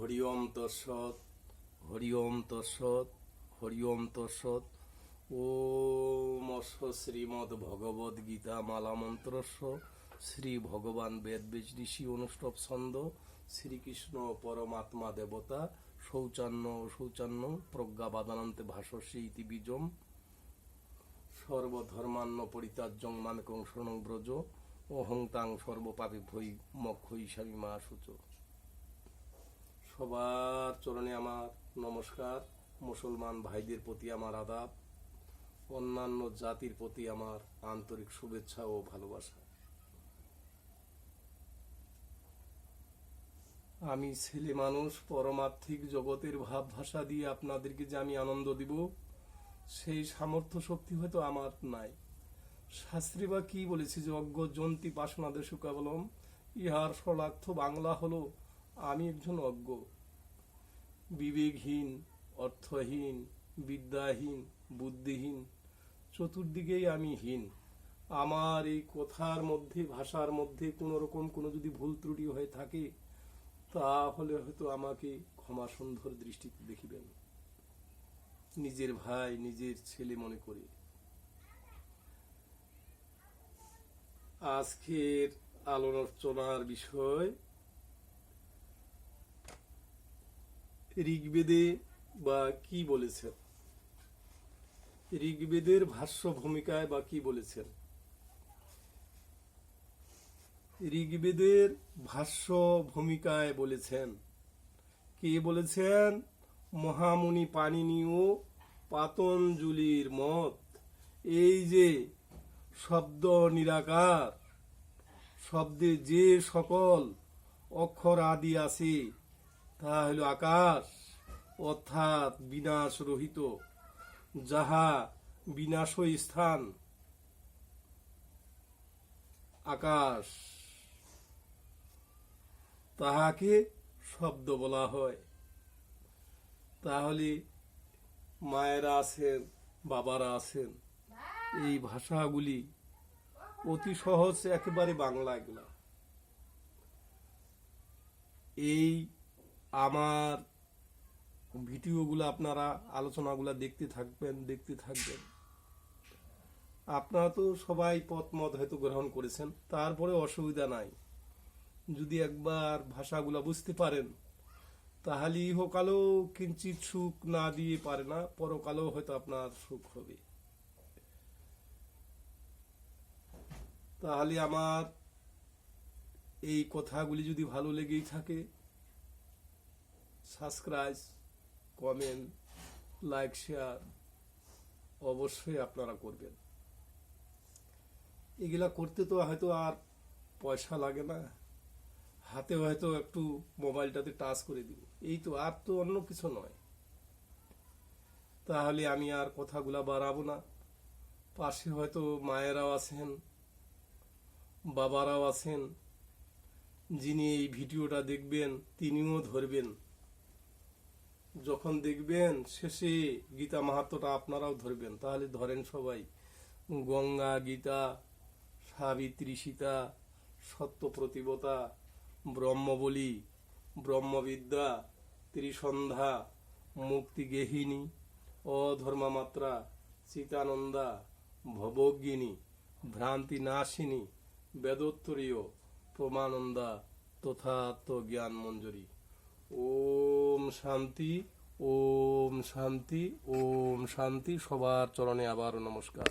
হরি ওম তৎসৎ, হরি ওম তৎসৎ, হরি ওম তৎসৎ। ওম অস্য শ্রীমদ্ ভগবদ গীতা মালা মন্ত্রস্য শ্রী ভগবান বেদবেজ ঋষি অনুষ্ঠব ছন্দ শ্রীকৃষ্ণ পরমাত্মা দেবতা শৌচান্ন শৌচান্ন প্রজ্ঞা বাদানন্তে ভাষস্যে ইতি বীজম সর্বধর্মান্ন পরিত্যাজ্যং মামেকং শরণং ব্রজ অহং তাং সর্বপাপেভ্যৈ মোক্ষয়িষ্যামি মা শুচো। সবার চরণে আমার নমস্কার। মুসলমান ভাইদের প্রতি আমার আদাব, অন্যান্য জাতির প্রতি আমার আন্তরিক শুভেচ্ছা ও ভালোবাসা। আমি ছেলে মানুষ, পরমার্থিক জগতের ভাব ভাষা দিয়ে আপনাদেরকে যে আমি আনন্দ দিব সেই সামর্থ্য শক্তি হয়তো আমার নাই। শাস্ত্রী বা কি বলেছে যে অজ্ঞ জন্তি পাশনাদেশ কেবলম, ইহার সলার্থ বাংলা হলো আমি একজন অজ্ঞ, বিবেকহীন, অর্থহীন, বিদ্যাহীন, বুদ্ধিহীন, চতুর্দিকেই আমি হীন। আমার এই কথার মধ্যে ভাষার মধ্যে কোনো রকম কোনো যদি ভুল ত্রুটি হয়ে থাকে তাহলে হয়তো আমাকে ক্ষমা সুন্দর দৃষ্টিতে দেখিবেন। নিজের ভাই নিজের ছেলে মনে করে আজকের আলোচনার বিষয় ঋগ্বেদে বা কি বলেছেন, ঋগ্বেদের ভাষ্য ভূমিকায় বা কি বলেছেন। ঋগ্বেদের ভাষ্য ভূমিকায় বলেছেন, কে বলেছেন? মহামুনি পাণিনি ও পাতঞ্জলির মত। এই যে শব্দ নিরাকার, শব্দে যে সকল অক্ষর আদি আছে তা হল আকাশ, অর্থাৎ বিনাশ রহিত, যাহা বিনাশ স্থান আকাশ, তাহাকে শব্দ বলা হয়। তাহলে মায়েরা আছেন, বাবারা আছেন, এই ভাষাগুলি অতি সহজ, একেবারে বাংলা। এগুলা এই আমার ভিডিওগুলো আপনারা আলোচনাগুলা দেখতে থাকবেন। আপনারা তো সবাই পথমত হয়তো গ্রহণ করেছেন, তারপরে অসুবিধা নাই। যদি একবার ভাষাগুলা বুঝতে পারেন তাহলে ইহকালেও কিঞ্চিত সুখ না দিয়ে পারে না, পরকালেও হয়তো আপনার সুখ হবে। তাহলে আমার এই কথাগুলি যদি ভালো লেগেই থাকে, সাবস্ক্রাইব, কমেন্ট, লাইক, শেয়ার অবশ্যই আপনারা করবেন। এগুলা করতে তো হয়তো আর পয়সা লাগে না, হাতে হয়তো একটু মোবাইলটাতে টাচ করে দিব, এই তো, আর তো অন্য কিছু নয়। তাহলে আমি আর কথাগুলা বাড়াবো না। পাশে হয়তো মায়েরাও আছেন, বাবারাও আছেন, যিনি এই ভিডিওটা দেখবেন তিনিও ধরবেন। যখন দেখবেন শেষে গীতা মাহাত্ম্যটা আপনারাও ধরবেন, তাহলে ধরেন সবাই। গঙ্গা, গীতা, সাবিত্রী, সীতা, সত্য প্রতিবতা, ব্রহ্মবলী, ব্রহ্মবিদ্যা, ত্রিসন্ধ্যা, মুক্তি গেহিনী, অধর্মামাত্রা, চিতানন্দা, ভবজ্ঞিনী, ভ্রান্তি নাশিনী, বেদোত্তরীয়, প্রমানন্দা, তথাত্ম জ্ঞান মঞ্জুরি। ওম শান্তি, ওম শান্তি, ওম শান্তি। সবার চরণে আবার নমস্কার।